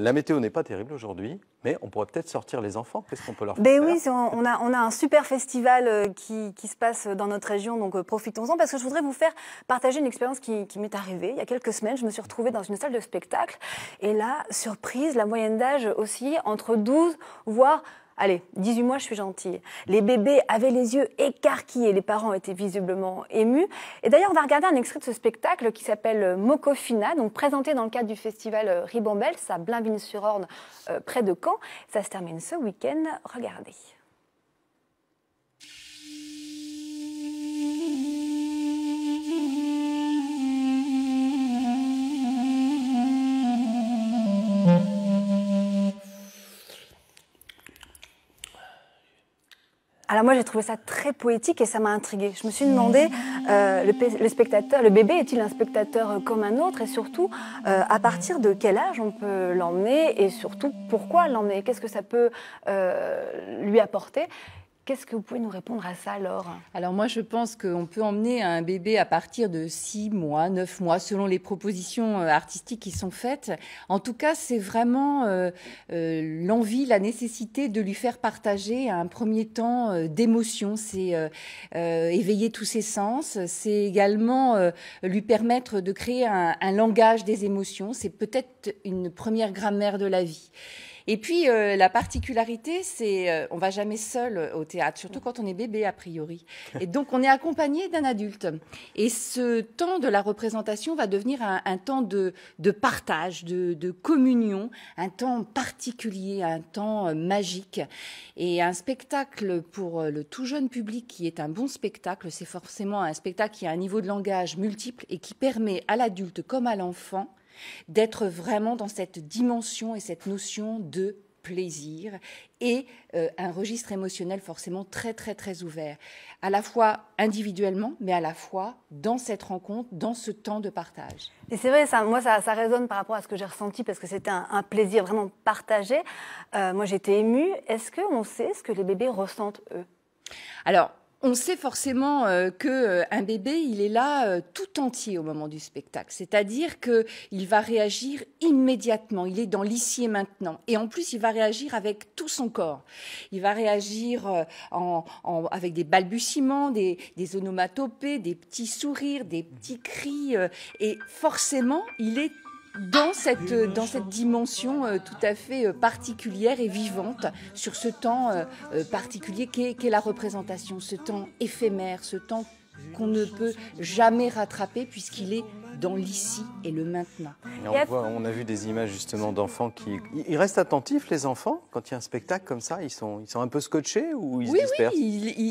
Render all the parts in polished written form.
la météo n'est pas terrible aujourd'hui, mais on pourrait peut-être sortir les enfants. Qu'est-ce qu'on peut leur faire? Oui, on a un super festival qui se passe dans notre région, donc profitons-en, parce que je voudrais vous faire partager une expérience qui m'est arrivée. Il y a quelques semaines, je me suis retrouvée dans une salle de spectacle, et là, surprise, la moyenne d'âge oscillait entre 12, voire... Allez, 18 mois, je suis gentille. Les bébés avaient les yeux écarquillés, les parents étaient visiblement émus. Et d'ailleurs, on va regarder un extrait de ce spectacle qui s'appelle Mokofina, donc présenté dans le cadre du festival Ribambelle, à Blainville-sur-Orne, près de Caen. Ça se termine ce week-end. Regardez. Alors moi j'ai trouvé ça très poétique et ça m'a intriguée. Je me suis demandé, le bébé est-il un spectateur comme un autre, et surtout à partir de quel âge on peut l'emmener, et surtout pourquoi l'emmener, qu'est-ce que ça peut lui apporter? Qu'est-ce que vous pouvez nous répondre à ça, Laure? Alors moi, je pense qu'on peut emmener un bébé à partir de 6 mois, 9 mois, selon les propositions artistiques qui sont faites. En tout cas, c'est vraiment l'envie, la nécessité de lui faire partager un premier temps d'émotion. C'est éveiller tous ses sens. C'est également lui permettre de créer un langage des émotions. C'est peut-être une première grammaire de la vie. Et puis, la particularité, c'est on va jamais seul au théâtre, surtout quand on est bébé, a priori. Et donc, on est accompagné d'un adulte. Et ce temps de la représentation va devenir un temps de partage, de communion, un temps particulier, un temps magique. Et un spectacle pour le tout jeune public qui est un bon spectacle, c'est forcément un spectacle qui a un niveau de langage multiple et qui permet à l'adulte comme à l'enfant d'être vraiment dans cette dimension et cette notion de plaisir et un registre émotionnel forcément très, très, très ouvert, à la fois individuellement, mais à la fois dans cette rencontre, dans ce temps de partage. Et c'est vrai, ça résonne par rapport à ce que j'ai ressenti, parce que c'était un plaisir vraiment partagé. Moi, j'étais émue. Est-ce qu'on sait ce que les bébés ressentent, eux? Alors, on sait forcément qu'un bébé, il est là tout entier au moment du spectacle. C'est-à-dire qu'il va réagir immédiatement. Il est dans l'ici et maintenant. Et en plus, il va réagir avec tout son corps. Il va réagir avec des balbutiements, des onomatopées, des petits sourires, des petits cris. Et forcément, il est dans cette dimension tout à fait particulière et vivante sur ce temps particulier qu'est la représentation, ce temps éphémère, ce temps qu'on ne peut jamais rattraper puisqu'il est dans l'ici et le maintenant. Et on a vu des images justement d'enfants ils restent attentifs, les enfants, quand il y a un spectacle comme ça. Ils sont un peu scotchés ou ils se dispersent?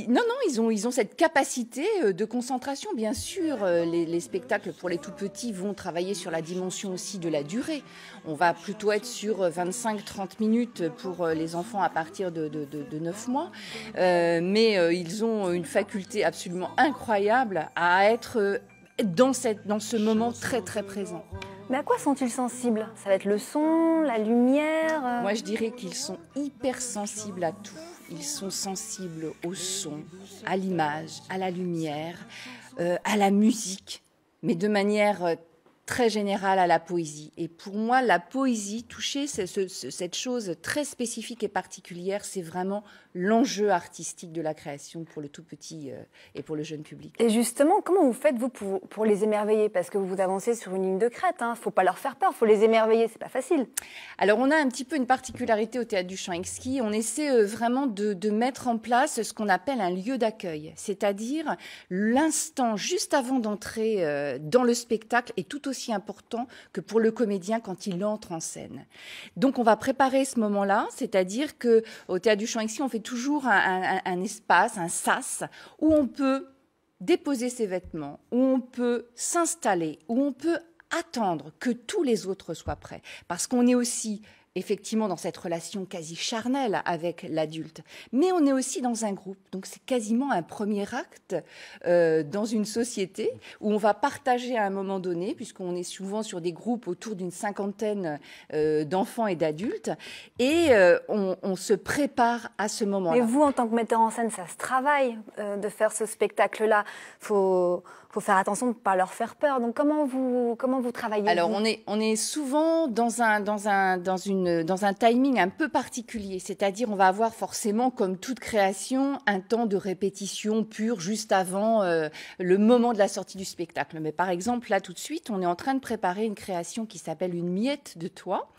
Non, ils ont cette capacité de concentration. Bien sûr, les spectacles pour les tout petits vont travailler sur la dimension aussi de la durée. On va plutôt être sur 25-30 minutes pour les enfants à partir de 9 mois. Mais ils ont une faculté absolument incroyable à être dans ce moment très, très présent. Mais à quoi sont-ils sensibles? Ça va être le son, la lumière? Moi, je dirais qu'ils sont hypersensibles à tout. Ils sont sensibles au son, à l'image, à la lumière, à la musique, mais de manière très générale à la poésie. Et pour moi, la poésie, toucher cette chose très spécifique et particulière, c'est vraiment l'enjeu artistique de la création pour le tout petit et pour le jeune public. Et justement, comment vous faites, vous, pour les émerveiller? Parce que vous avancez sur une ligne de crête, hein. Faut pas leur faire peur, faut les émerveiller, c'est pas facile. Alors, on a un petit peu une particularité au Théâtre du Champ Exquis. On essaie vraiment de mettre en place ce qu'on appelle un lieu d'accueil, c'est-à-dire l'instant juste avant d'entrer dans le spectacle est tout aussi important que pour le comédien quand il entre en scène. Donc, on va préparer ce moment-là, c'est-à-dire qu'au Théâtre du Champ Exquis, on fait toujours un espace, un sas, où on peut déposer ses vêtements, où on peut s'installer, où on peut attendre que tous les autres soient prêts. Parce qu'on est aussi effectivement dans cette relation quasi charnelle avec l'adulte, mais on est aussi dans un groupe. Donc c'est quasiment un premier acte dans une société où on va partager à un moment donné, puisqu'on est souvent sur des groupes autour d'une cinquantaine d'enfants et d'adultes, et on se prépare à ce moment-là. Mais vous, en tant que metteur en scène, ça se travaille de faire ce spectacle-là. Faut faire attention de ne pas leur faire peur. Donc comment vous travaillez? Alors on est souvent dans une dans un timing un peu particulier, c'est-à-dire on va avoir forcément, comme toute création, un temps de répétition pure juste avant le moment de la sortie du spectacle. Mais par exemple, là tout de suite, on est en train de préparer une création qui s'appelle Une miette de toit.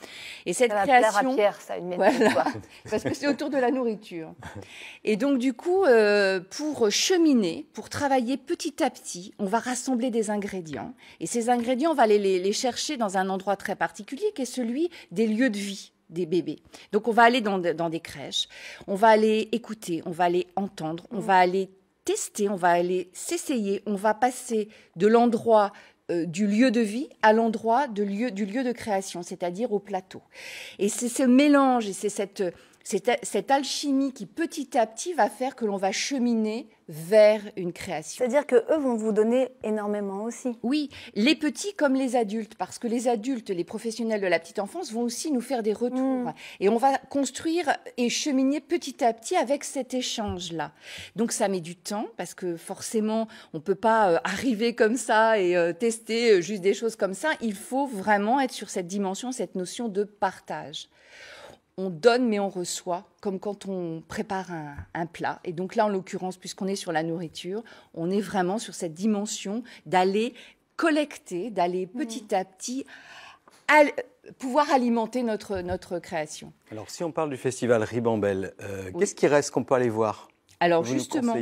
Et cette Ça va plaire création, à Pierre, ça, une miette voilà, de toit. parce que c'est autour de la nourriture. Et donc du coup, pour cheminer, pour travailler petit à petit, on va rassembler des ingrédients. Et ces ingrédients, on va les chercher dans un endroit très particulier qui est celui des lieux de vie des bébés. Donc on va aller dans des crèches, on va aller écouter, on va aller entendre, on va aller tester, on va aller s'essayer, on va passer de l'endroit du lieu de vie à l'endroit du lieu de création, c'est-à-dire au plateau. Et c'est ce mélange et c'est cette alchimie qui petit à petit va faire que l'on va cheminer vers une création. C'est-à-dire qu'eux vont vous donner énormément aussi. Oui, les petits comme les adultes, parce que les adultes, les professionnels de la petite enfance vont aussi nous faire des retours. Et on va construire et cheminer petit à petit avec cet échange-là. Donc ça met du temps, parce que forcément, on ne peut pas arriver comme ça et tester juste des choses comme ça. Il faut vraiment être sur cette dimension, cette notion de partage. On donne mais on reçoit, comme quand on prépare un plat. Et donc là, en l'occurrence, puisqu'on est sur la nourriture, on est vraiment sur cette dimension d'aller collecter, d'aller petit à petit pouvoir alimenter notre création. Alors, si on parle du festival Ribambelle, qu'est-ce qui reste qu'on peut aller voir? Alors vous justement,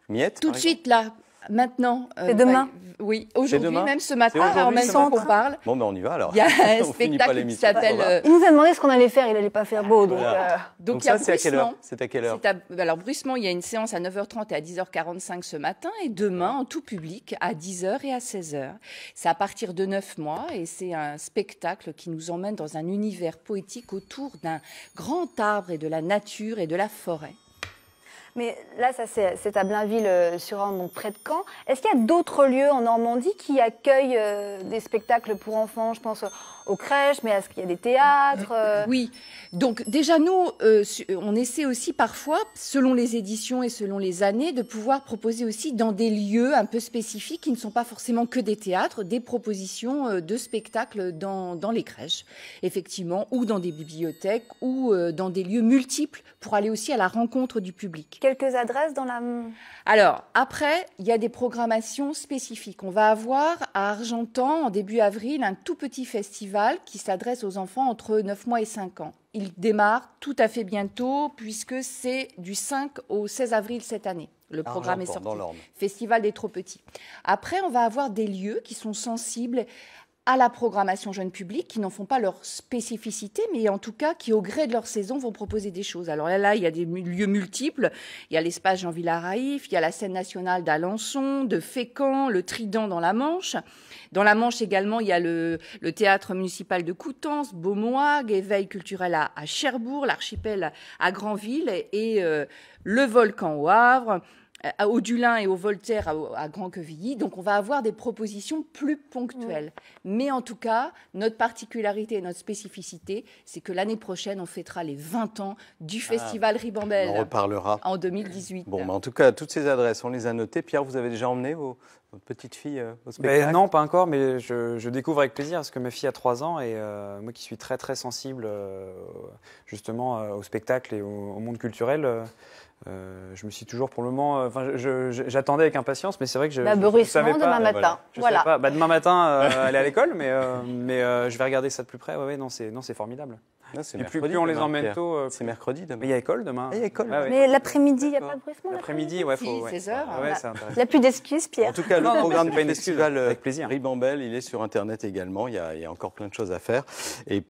Miette, tout de suite là, maintenant. C'est demain. Oui, aujourd'hui, demain même ce matin, aujourd'hui, en même temps qu'on parle. Bon, ben on y va alors. Il y a un On finit pas spectacle qui l'émission. s'appelle... Il nous a demandé ce qu'on allait faire, il n'allait pas faire beau. Donc, Voilà. Donc il y ça, a c'est à quelle heure? C'est à quelle heure? Alors, Bruissement, il y a une séance à 9h30 et à 10h45 ce matin, et demain, en tout public, à 10h et à 16h. C'est à partir de 9 mois, et c'est un spectacle qui nous emmène dans un univers poétique autour d'un grand arbre et de la nature et de la forêt. Mais là, ça c'est à Blainville-sur-Orne, donc près de Caen. Est-ce qu'il y a d'autres lieux en Normandie qui accueillent des spectacles pour enfants? Je pense aux crèches, mais est-ce qu'il y a des théâtres Oui, donc déjà nous, on essaie aussi parfois, selon les éditions et selon les années, de pouvoir proposer aussi dans des lieux un peu spécifiques qui ne sont pas forcément que des théâtres, des propositions de spectacles dans les crèches, effectivement, ou dans des bibliothèques, ou dans des lieux multiples pour aller aussi à la rencontre du public. Quelques adresses dans la... Alors, après, il y a des programmations spécifiques. On va avoir à Argentan, en début avril, un tout petit festival qui s'adresse aux enfants entre 9 mois et 5 ans. Il démarre tout à fait bientôt, puisque c'est du 5 au 16 avril cette année. Le programme est sorti. Festival des trop-petits. Après, on va avoir des lieux qui sont sensibles à la programmation jeune public, qui n'en font pas leur spécificité, mais en tout cas qui, au gré de leur saison, vont proposer des choses. Alors là, il y a des lieux multiples. Il y a l'espace Jean Villard-Raïf, il y a la scène nationale d'Alençon, de Fécamp, le Trident dans la Manche. Dans la Manche également, il y a le théâtre municipal de Coutances, Beaumoag, Éveil culturel à Cherbourg, l'Archipel à Granville et le Volcan au Havre, au Dulin et au Voltaire à Grand-Quevilly. Donc on va avoir des propositions plus ponctuelles. Mais en tout cas, notre particularité et notre spécificité, c'est que l'année prochaine, on fêtera les 20 ans du Festival Ribambelle. On reparlera. En 2018. Bon, en tout cas, toutes ces adresses, on les a notées. Pierre, vous avez déjà emmené votre petite fille au spectacle? Non, pas encore, mais je découvre avec plaisir, parce que ma fille a 3 ans, et moi qui suis très très sensible justement au spectacle et au monde culturel, je me suis toujours pour le moment... j'attendais avec impatience, mais c'est vrai que je ne savais pas. Demain matin. Voilà. Demain matin, elle est à l'école, mais je vais regarder ça de plus près. Ouais, non, c'est formidable. Non, c'est et mercredi, plus on les demain, emmène Pierre. tôt... C'est mercredi demain. Mais il y a école demain. Il y a école. Ah, ouais. Mais l'après-midi, il n'y a pas de Bruissement? L'après-midi, ouais, faut... 16h. c'est intéressant. Il n'y a plus d'excuses, Pierre. En tout cas, le programme du pas une excuse, festival avec plaisir. Ribambelle, il est sur Internet également. Il y a encore plein de choses à faire. Et